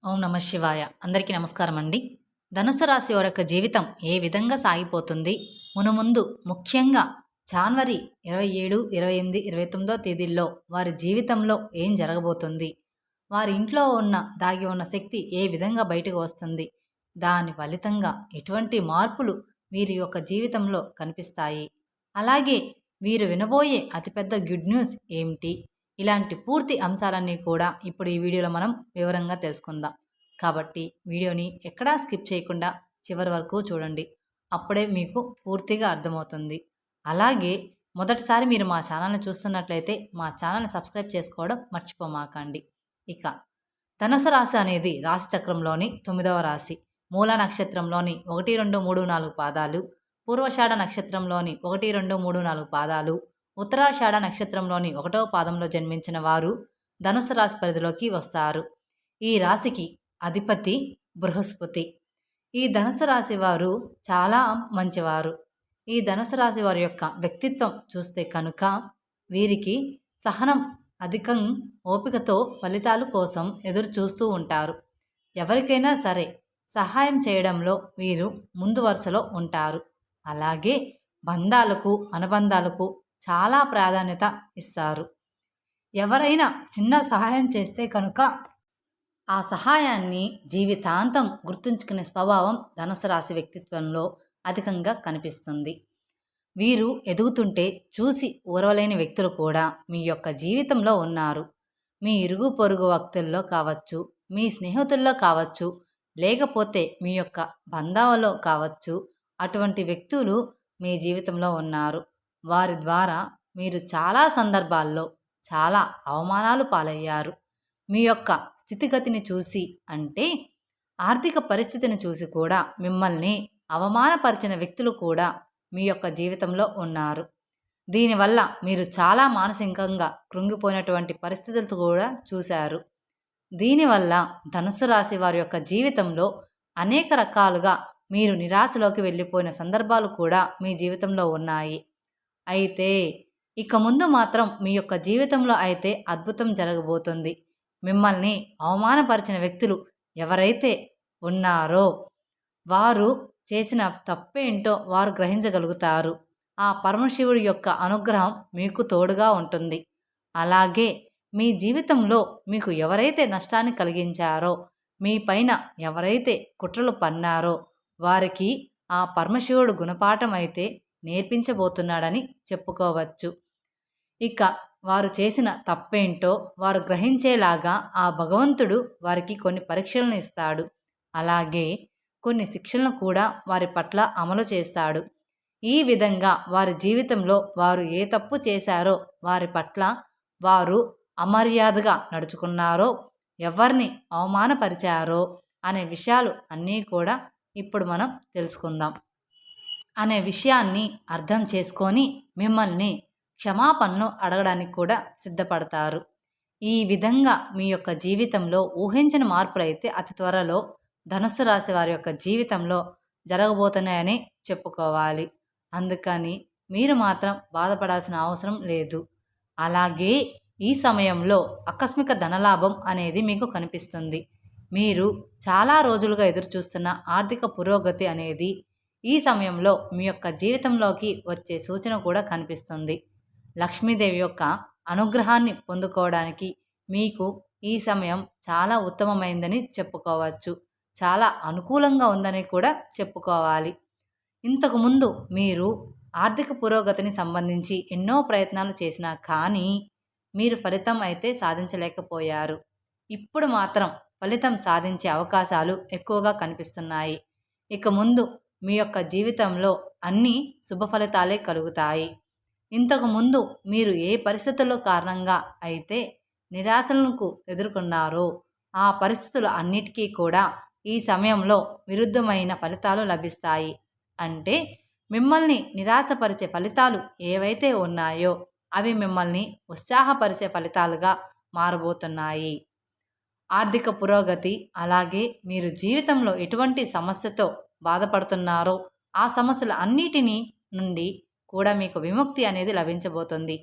ఓం నమ శివాయ. అందరికీ నమస్కారం అండి. ధనుసు రాశి వారి యొక్క జీవితం ఏ విధంగా సాగిపోతుంది, మునుముందు ముఖ్యంగా జనవరి 27, 28, 29 తేదీల్లో వారి జీవితంలో ఏం జరగబోతుంది, వారి ఇంట్లో ఉన్న దాగి ఉన్న శక్తి ఏ విధంగా బయటకు వస్తుంది, దాని ఫలితంగా ఎటువంటి మార్పులు వీరి యొక్క జీవితంలో కనిపిస్తాయి, అలాగే వీరు వినబోయే అతిపెద్ద గుడ్ న్యూస్ ఏమిటి, ఇలాంటి పూర్తి అంశాలన్నీ కూడా ఇప్పుడు ఈ వీడియోలో మనం వివరంగా తెలుసుకుందాం. కాబట్టి వీడియోని ఎక్కడా స్కిప్ చేయకుండా చివరి వరకు చూడండి. అప్పుడే మీకు పూర్తిగా అర్థమవుతుంది. అలాగే మొదటిసారి మీరు మా ఛానల్ని చూస్తున్నట్లయితే మా ఛానల్ని సబ్స్క్రైబ్ చేసుకోవడం మర్చిపోమాకండి. ఇక ధనుసు రాశి అనేది రాశి చక్రంలోని 9వ రాశి. మూల నక్షత్రంలోని 1, 2, 3, 4 పాదాలు, పూర్వషాఢ నక్షత్రంలోని 1, 2, 3, 4 పాదాలు, ఉత్తరాషాఢ నక్షత్రంలోని 1వ పాదంలో జన్మించిన వారు ధనుసు రాశి పరిధిలోకి వస్తారు. ఈ రాశికి అధిపతి బృహస్పతి. ఈ ధనుసు రాశి వారు చాలా మంచివారు. ఈ ధనుసు రాశి వారి యొక్క వ్యక్తిత్వం చూస్తే కనుక వీరికి సహనం అధికం, ఓపికతో ఫలితాల కోసం ఎదురు చూస్తూ ఉంటారు. ఎవరికైనా సరే సహాయం చేయడంలో వీరు ముందు వరుసలో ఉంటారు. అలాగే బంధాలకు, అనుబంధాలకు చాలా ప్రాధాన్యత ఇస్తారు. ఎవరైనా చిన్న సహాయం చేస్తే కనుక ఆ సహాయాన్ని జీవితాంతం గుర్తుంచుకునే స్వభావం ధనుసు రాశి వ్యక్తిత్వంలో అధికంగా కనిపిస్తుంది. వీరు ఎదుగుతుంటే చూసి ఓర్వలేని వ్యక్తులు కూడా మీ యొక్క జీవితంలో ఉన్నారు. మీ ఇరుగు పొరుగు వ్యక్తుల్లో కావచ్చు, మీ స్నేహితుల్లో కావచ్చు, లేకపోతే మీ యొక్క బంధాలలో కావచ్చు, అటువంటి వ్యక్తులు మీ జీవితంలో ఉన్నారు. వారి ద్వారా మీరు చాలా సందర్భాల్లో చాలా అవమానాలు పాలయ్యారు. మీ యొక్క స్థితిగతిని చూసి, అంటే ఆర్థిక పరిస్థితిని చూసి కూడా మిమ్మల్ని అవమానపరిచిన వ్యక్తులు కూడా మీ యొక్క జీవితంలో ఉన్నారు. దీనివల్ల మీరు చాలా మానసికంగా కృంగిపోయినటువంటి పరిస్థితులు కూడా చూశారు. దీనివల్ల ధనుసు రాశి వారి యొక్క జీవితంలో అనేక రకాలుగా మీరు నిరాశలోకి వెళ్ళిపోయిన సందర్భాలు కూడా మీ జీవితంలో ఉన్నాయి. అయితే ఇక ముందు మాత్రం మీ యొక్క జీవితంలో అయితే అద్భుతం జరగబోతుంది. మిమ్మల్ని అవమానపరిచిన వ్యక్తులు ఎవరైతే ఉన్నారో వారు చేసిన తప్పేంటో వారు గ్రహించగలుగుతారు. ఆ పరమశివుడి యొక్క అనుగ్రహం మీకు తోడుగా ఉంటుంది. అలాగే మీ జీవితంలో మీకు ఎవరైతే నష్టాన్ని కలిగించారో, మీ పైన ఎవరైతే కుట్రలు పన్నారో వారికి ఆ పరమశివుడు గుణపాఠం అయితే నేర్పించబోతున్నాడని చెప్పుకోవచ్చు. ఇక వారు చేసిన తప్పేంటో వారు గ్రహించేలాగా ఆ భగవంతుడు వారికి కొన్ని పరీక్షలను ఇస్తాడు. అలాగే కొన్ని శిక్షలను కూడా వారి పట్ల అమలు చేస్తాడు. ఈ విధంగా వారి జీవితంలో వారు ఏ తప్పు చేశారో, వారి పట్ల వారు అమర్యాదగా నడుచుకున్నారో, ఎవరిని అవమానపరిచారో అనే విషయాలు అన్నీ కూడా ఇప్పుడు మనం తెలుసుకుందాం. అనే విషయాన్ని అర్థం చేసుకొని మిమ్మల్ని క్షమాపణను అడగడానికి కూడా సిద్ధపడతారు. ఈ విధంగా మీ యొక్క జీవితంలో ఊహించని మార్పులైతే అతి త్వరలో ధనుస్సు రాశి వారి యొక్క జీవితంలో జరగబోతున్నాయని చెప్పుకోవాలి. అందుకని మీరు మాత్రం బాధపడాల్సిన అవసరం లేదు. అలాగే ఈ సమయంలో ఆకస్మిక ధనలాభం అనేది మీకు కనిపిస్తుంది. మీరు చాలా రోజులుగా ఎదురుచూస్తున్న ఆర్థిక పురోగతి అనేది ఈ సమయంలో మీ యొక్క జీవితంలోకి వచ్చే సూచన కూడా కనిపిస్తుంది. లక్ష్మీదేవి యొక్క అనుగ్రహాన్ని పొందుకోవడానికి మీకు ఈ సమయం చాలా ఉత్తమమైందని చెప్పుకోవచ్చు. చాలా అనుకూలంగా ఉందని కూడా చెప్పుకోవాలి. ఇంతకుముందు మీరు ఆర్థిక పురోగతిని సంబంధించి ఎన్నో ప్రయత్నాలు చేసినా కానీ మీరు ఫలితం అయితే సాధించలేకపోయారు. ఇప్పుడు మాత్రం ఫలితం సాధించే అవకాశాలు ఎక్కువగా కనిపిస్తున్నాయి. ఇక ముందు మీ యొక్క జీవితంలో అన్ని శుభ ఫలితాలే కలుగుతాయి. ఇంతకుముందు మీరు ఏ పరిస్థితుల్లో కారణంగా అయితే నిరాశలకు ఎదుర్కొన్నారో ఆ పరిస్థితులు అన్నిటికీ కూడా ఈ సమయంలో విరుద్ధమైన ఫలితాలు లభిస్తాయి. అంటే మిమ్మల్ని నిరాశపరిచే ఫలితాలు ఏవైతే ఉన్నాయో అవి మిమ్మల్ని ఉత్సాహపరిచే ఫలితాలుగా మారబోతున్నాయి. ఆర్థిక పురోగతి, అలాగే మీరు జీవితంలో ఎటువంటి సమస్యతో బాధపడుతున్నారో ఆ సమస్యల అన్నిటినీ నుండి కూడా మీకు విముక్తి అనేది లభించబోతుంది.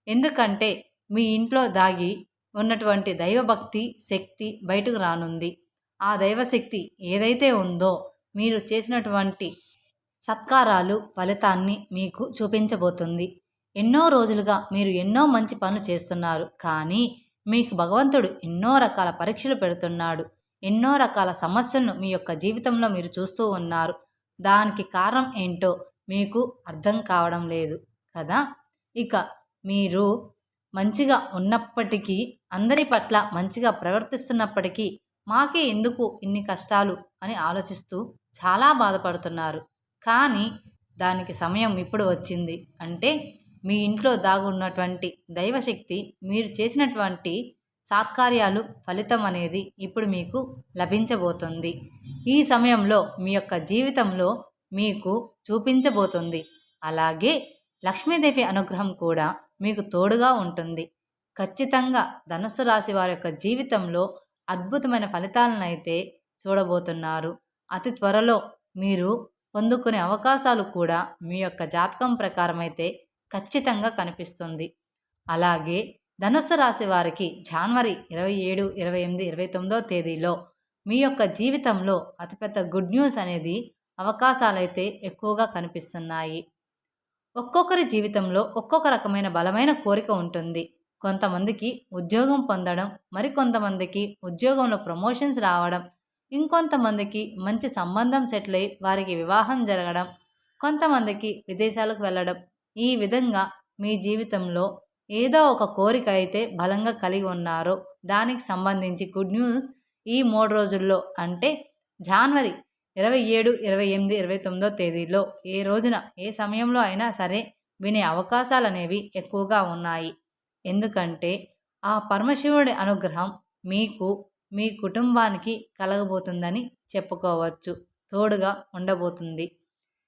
ఎందుకంటే మీ ఇంట్లో దాగి ఉన్నటువంటి దైవభక్తి శక్తి బయటకు రానుంది. ఆ దైవశక్తి ఏదైతే ఉందో మీరు చేసినటువంటి సత్కారాలు ఫలితాన్ని మీకు చూపించబోతుంది. ఎన్నో రోజులుగా మీరు ఎన్నో మంచి పనులు చేస్తున్నారు, కానీ మీకు భగవంతుడు ఎన్నో రకాల పరీక్షలు పెడుతున్నాడు. ఎన్నో రకాల సమస్యలను మీ యొక్క జీవితంలో మీరు చూస్తూ ఉన్నారు. దానికి కారణం ఏంటో మీకు అర్థం కావడం లేదు కదా. ఇక మీరు మంచిగా ఉన్నప్పటికీ, అందరి పట్ల మంచిగా ప్రవర్తిస్తున్నప్పటికీ మాకే ఎందుకు ఇన్ని కష్టాలు అని ఆలోచిస్తూ చాలా బాధపడుతున్నారు. కానీ దానికి సమయం ఇప్పుడు వచ్చింది. అంటే మీ ఇంట్లో దాగున్నటువంటి దైవశక్తి మీరు చేసినటువంటి సత్కార్యాలు ఫలితం అనేది ఇప్పుడు మీకు లభించబోతుంది. ఈ సమయంలో మీ యొక్క జీవితంలో మీకు చూపించబోతుంది. అలాగే లక్ష్మీదేవి అనుగ్రహం కూడా మీకు తోడుగా ఉంటుంది. ఖచ్చితంగా ధనుస్సు రాశి వారి యొక్క జీవితంలో అద్భుతమైన ఫలితాలను అయితే చూడబోతున్నారు. అతి త్వరలో మీరు పొందుకునే అవకాశాలు కూడా మీ యొక్క జాతకం ప్రకారం అయితే ఖచ్చితంగా కనిపిస్తుంది. అలాగే ధనుస్సు రాశి వారికి జనవరి 27, 28, 29 తేదీలో మీ యొక్క జీవితంలో అతిపెద్ద గుడ్ న్యూస్ అనేది అవకాశాలైతే ఎక్కువగా కనిపిస్తున్నాయి. ఒక్కొక్కరి జీవితంలో ఒక్కొక్క రకమైన బలమైన కోరిక ఉంటుంది. కొంతమందికి ఉద్యోగం పొందడం, మరికొంతమందికి ఉద్యోగంలో ప్రమోషన్స్ రావడం, ఇంకొంతమందికి మంచి సంబంధం సెటిల్ అయి వారికి వివాహం జరగడం, కొంతమందికి విదేశాలకు వెళ్ళడం. ఈ విధంగా మీ జీవితంలో ఏదో ఒక కోరిక అయితే బలంగా కలిగి ఉన్నారో దానికి సంబంధించి గుడ్ న్యూస్ ఈ 3 రోజుల్లో, అంటే జనవరి 27, 28, 29 తేదీలో ఏ రోజున ఏ సమయంలో అయినా సరే వినే అవకాశాలు అనేవి ఎక్కువగా ఉన్నాయి. ఎందుకంటే ఆ పరమశివుడి అనుగ్రహం మీకు మీ కుటుంబానికి కలగబోతుందని చెప్పుకోవచ్చు. తోడుగా ఉండబోతుంది.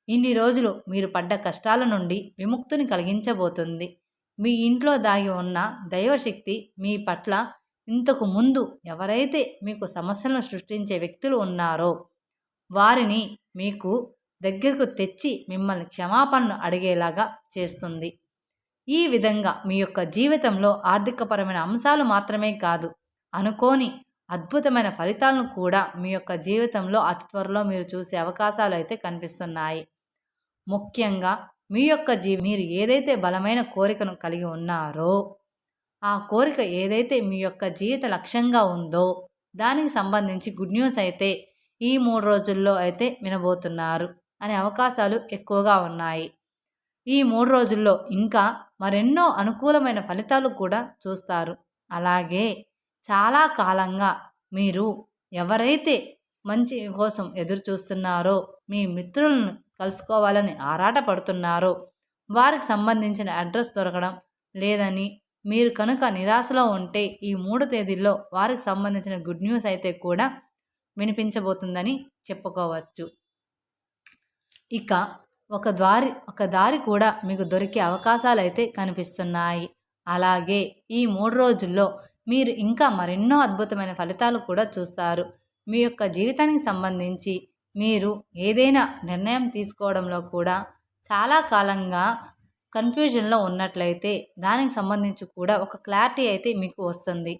ఇన్ని రోజులు మీరు పడ్డ కష్టాల నుండి విముక్తిని కలిగించబోతుంది. మీ ఇంట్లో దాగి ఉన్న దైవశక్తి మీ పట్ల ఇంతకు ముందు ఎవరైతే మీకు సమస్యలను సృష్టించే వ్యక్తులు ఉన్నారో వారిని మీకు దగ్గరకు తెచ్చి మిమ్మల్ని క్షమాపణను అడిగేలాగా చేస్తుంది. ఈ విధంగా మీ యొక్క జీవితంలో ఆర్థికపరమైన అంశాలు మాత్రమే కాదు, అనుకోని అద్భుతమైన ఫలితాలను కూడా మీ యొక్క జీవితంలో అతి త్వరలో మీరు చూసే అవకాశాలు అయితే కనిపిస్తున్నాయి. ముఖ్యంగా మీ యొక్క మీరు ఏదైతే బలమైన కోరికను కలిగి ఉన్నారో ఆ కోరిక ఏదైతే మీ యొక్క జీవిత లక్ష్యంగా ఉందో దానికి సంబంధించి గుడ్ న్యూస్ అయితే ఈ 3 రోజుల్లో అయితే వినబోతున్నారు అనే అవకాశాలు ఎక్కువగా ఉన్నాయి. ఈ 3 రోజుల్లో ఇంకా మరెన్నో అనుకూలమైన ఫలితాలు కూడా చూస్తారు. అలాగే చాలా కాలంగా మీరు ఎవరైతే మంచి కోసం ఎదురు చూస్తున్నారో, మీ మిత్రులను కలుసుకోవాలని ఆరాట పడుతున్నారో వారికి సంబంధించిన అడ్రస్ దొరకడం లేదని, మీరు కనుక నిరాశలో ఉంటే ఈ 3 తేదీల్లో వారికి సంబంధించిన గుడ్ న్యూస్ అయితే కూడా వినిపించబోతుందని చెప్పుకోవచ్చు. ఇక ఒక దారి కూడా మీకు దొరికే అవకాశాలు అయితే కనిపిస్తున్నాయి. అలాగే ఈ 3 రోజుల్లో మీరు ఇంకా మరెన్నో అద్భుతమైన ఫలితాలు కూడా చూస్తారు. మీ యొక్క జీవితానికి సంబంధించి మీరు ఏదైనా నిర్ణయం తీసుకోవడంలో కూడా చాలా కాలంగా కన్ఫ్యూజన్లో ఉన్నట్లయితే దానికి సంబంధించి కూడా ఒక క్లారిటీ అయితే మీకు వస్తుంది.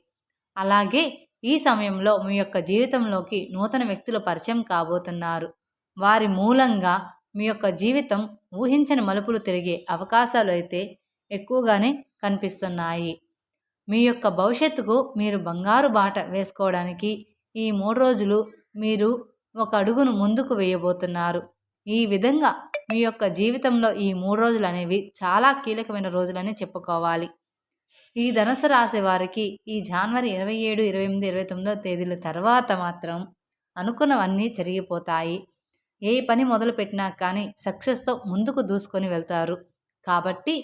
అలాగే ఈ సమయంలో మీ యొక్క జీవితంలోకి నూతన వ్యక్తులు పరిచయం కాబోతున్నారు. వారి మూలంగా మీ యొక్క జీవితం ఊహించని మలుపులు తిరిగే అవకాశాలు అయితే ఎక్కువగానే కనిపిస్తున్నాయి. మీ యొక్క భవిష్యత్తుకు మీరు బంగారు బాట వేసుకోవడానికి ఈ 3 రోజులు మీరు ఒక అడుగును ముందుకు వేయబోతున్నారు. ఈ విధంగా మీ యొక్క జీవితంలో ఈ 3 రోజులు అనేవి చాలా కీలకమైన రోజులని చెప్పుకోవాలి. ఈ ధనుసు రాశి వారికి ఈ జనవరి 27, 28, 29 తేదీల తర్వాత మాత్రం అనుకున్నవన్నీ జరిగిపోతాయి. ఏ పని మొదలుపెట్టినా కానీ సక్సెస్తో ముందుకు దూసుకొని వెళ్తారు. కాబట్టి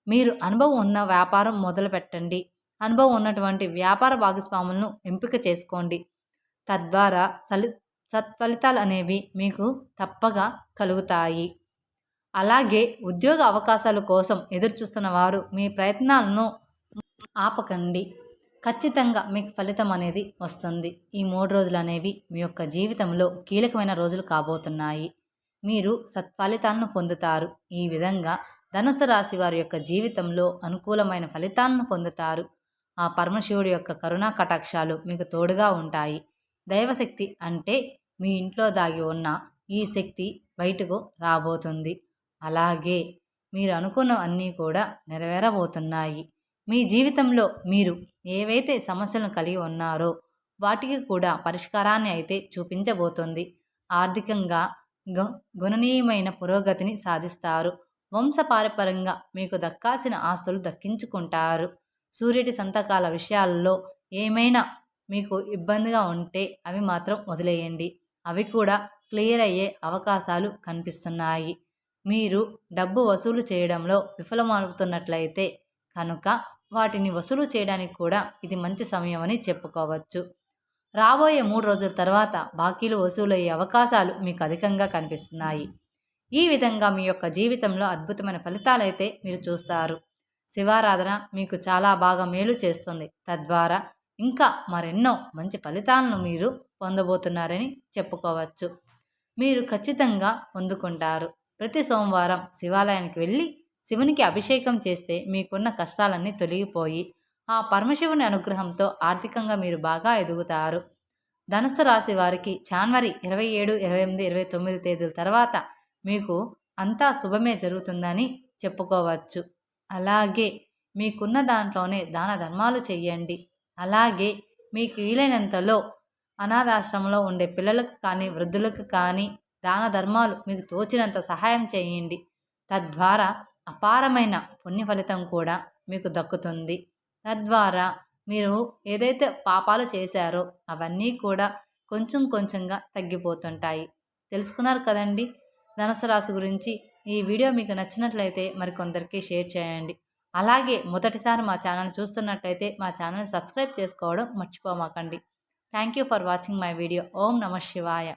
మీరు అనుభవం ఉన్న వ్యాపారం మొదలు పెట్టండి. అనుభవం ఉన్నటువంటి వ్యాపార భాగస్వాములను ఎంపిక చేసుకోండి. తద్వారా సత్ఫలితాలు అనేవి మీకు తప్పగా కలుగుతాయి. అలాగే ఉద్యోగ అవకాశాల కోసం ఎదురుచూస్తున్న వారు మీ ప్రయత్నాలను ఆపకండి. ఖచ్చితంగా మీకు ఫలితం అనేది వస్తుంది. ఈ 3 రోజులు అనేవి మీ యొక్క జీవితంలో కీలకమైన రోజులు కాబోతున్నాయి. మీరు సత్ఫలితాలను పొందుతారు. ఈ విధంగా ధనుసు రాశి వారి యొక్క జీవితంలో అనుకూలమైన ఫలితాలను పొందుతారు. ఆ పరమశివుడి యొక్క కరుణా కటాక్షాలు మీకు తోడుగా ఉంటాయి. దైవశక్తి అంటే మీ ఇంట్లో దాగి ఉన్న ఈ శక్తి బయటకు రాబోతుంది. అలాగే మీరు అనుకున్న అన్నీ కూడా నెరవేరబోతున్నాయి. మీ జీవితంలో మీరు ఏవైతే సమస్యలను కలిగి ఉన్నారో వాటికి కూడా పరిష్కారాన్ని అయితే చూపించబోతుంది. ఆర్థికంగా గణనీయమైన పురోగతిని సాధిస్తారు. వంశపారపర్యంగా మీకు దక్కాల్సిన ఆస్తులు దక్కించుకుంటారు. సూర్యుడి సంతకాల విషయాల్లో ఏమైనా మీకు ఇబ్బందిగా ఉంటే అవి మాత్రం వదిలేయండి. అవి కూడా క్లియర్ అయ్యే అవకాశాలు కనిపిస్తున్నాయి. మీరు డబ్బు వసూలు చేయడంలో విఫలమవుతున్నట్లయితే కనుక వాటిని వసూలు చేయడానికి కూడా ఇది మంచి సమయం అని చెప్పుకోవచ్చు. రాబోయే 3 రోజుల తర్వాత బాకీలు వసూలయ్యే అవకాశాలు మీకు అధికంగా కనిపిస్తున్నాయి. ఈ విధంగా మీ యొక్క జీవితంలో అద్భుతమైన ఫలితాలైతే మీరు చూస్తారు. శివారాధన మీకు చాలా బాగా మేలు చేస్తుంది. తద్వారా ఇంకా మరెన్నో మంచి ఫలితాలను మీరు పొందబోతున్నారని చెప్పుకోవచ్చు. మీరు ఖచ్చితంగా పొందుకుంటారు. ప్రతి సోమవారం శివాలయానికి వెళ్ళి శివునికి అభిషేకం చేస్తే మీకున్న కష్టాలన్నీ తొలగిపోయి ఆ పరమశివుని అనుగ్రహంతో ఆర్థికంగా మీరు బాగా ఎదుగుతారు. ధనుస్సు రాశి వారికి జనవరి 27, 28, 29 తేదీల తర్వాత మీకు అంతా శుభమే జరుగుతుందని చెప్పుకోవచ్చు. అలాగే మీకున్న దాంట్లోనే దాన ధర్మాలు చెయ్యండి. అలాగే మీకు వీలైనంతలో అనాథాశ్రమంలో ఉండే పిల్లలకు కానీ వృద్ధులకు కానీ దాన ధర్మాలు మీకు తోచినంత సహాయం చేయండి. తద్వారా అపారమైన పుణ్య ఫలితం కూడా మీకు దక్కుతుంది. తద్వారా మీరు ఏదైతే పాపాలు చేశారో అవన్నీ కూడా కొంచెం కొంచెంగా తగ్గిపోతుంటాయి. తెలుసుకున్నారు కదండి ధనుసు రాశి గురించి. ఈ వీడియో మీకు నచ్చినట్లయితే మరికొందరికి షేర్ చేయండి. అలాగే మొదటిసారి మా ఛానల్ చూస్తున్నట్లయితే మా ఛానల్ సబ్స్క్రైబ్ చేసుకోవడం మర్చిపోమాకండి. Thank you for watching my video. ఓం నమః శివాయ.